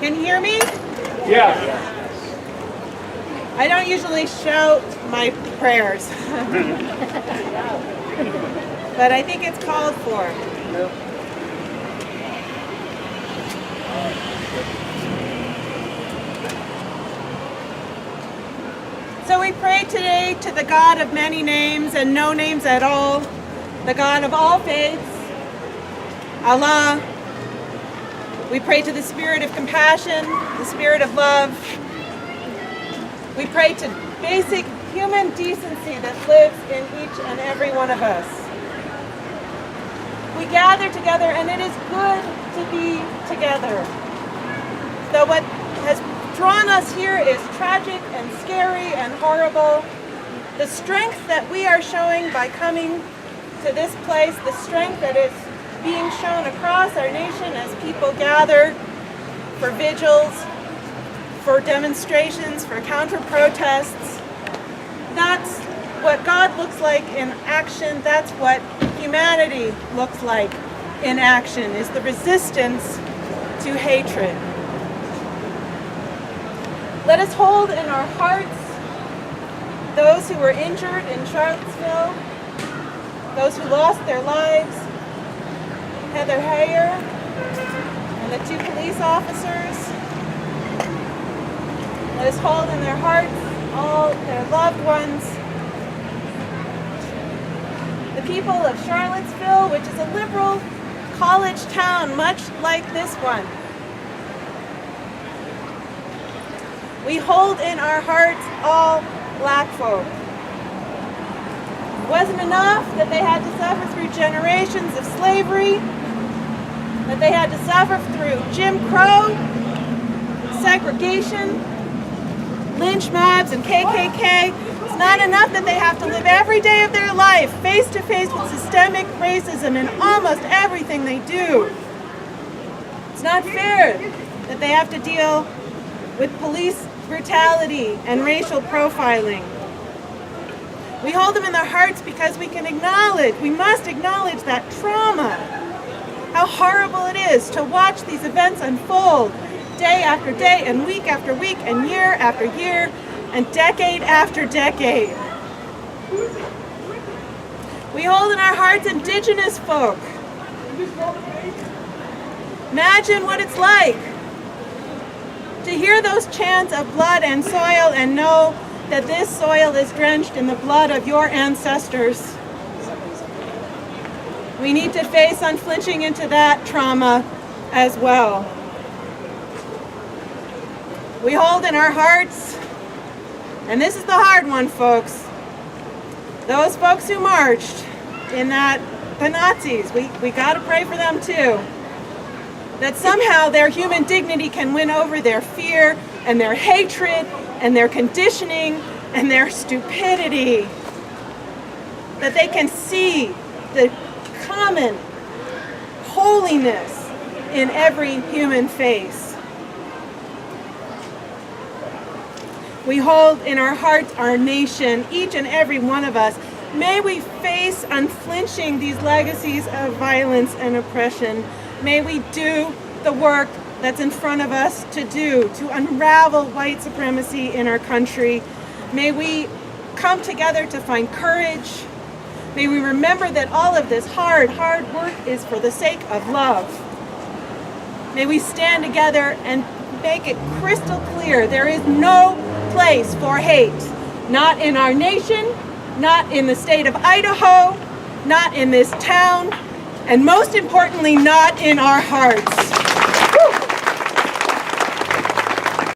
Can you hear me? Yeah. I don't usually shout my prayers, but I think it's called for. So we pray today to the God of many names and no names at all, the God of all faiths, Allah. We pray to the spirit of compassion, the spirit of love. We pray to basic human decency that lives in each and every one of us. We gather together, and it is good to be together. Though what has drawn us here is tragic and scary and horrible, the strength that we are showing by coming to this place, the strength that is being shown across our nation as people gather for vigils, for demonstrations, for counter-protests. That's what God looks like in action. That's what humanity looks like in action, is the resistance to hatred. Let us hold in our hearts those who were injured in Charlottesville, those who lost their lives, Heather Heyer and the 2 police officers. Let us hold in their hearts all their loved ones. The people of Charlottesville, which is a liberal college town, much like this one. We hold in our hearts all black folk. It wasn't enough that they had to suffer through generations of slavery, that they had to suffer through Jim Crow, segregation, lynch mobs, and KKK. It's not enough that they have to live every day of their life face to face with systemic racism in almost everything they do. It's not fair that they have to deal with police brutality and racial profiling. We hold them in their hearts because we must acknowledge that trauma, how horrible it is to watch these events unfold day after day and week after week and year after year and decade after decade. We hold in our hearts Indigenous folk. Imagine what it's like to hear those chants of blood and soil and know that this soil is drenched in the blood of your ancestors. We need to face unflinching into that trauma as well. We hold in our hearts, and this is the hard one, folks, those folks who marched in the Nazis. We got to pray for them too. That somehow their human dignity can win over their fear and their hatred and their conditioning and their stupidity. That they can see the common holiness in every human face. We hold in our hearts our nation, each and every one of us. May we face unflinching these legacies of violence and oppression. May we do the work that's in front of us to do, to unravel white supremacy in our country. May we come together to find courage. May we remember that all of this hard work is for the sake of love. May we stand together and make it crystal clear there is no place for hate. Not in our nation, not in the state of Idaho, not in this town, and most importantly, not in our hearts.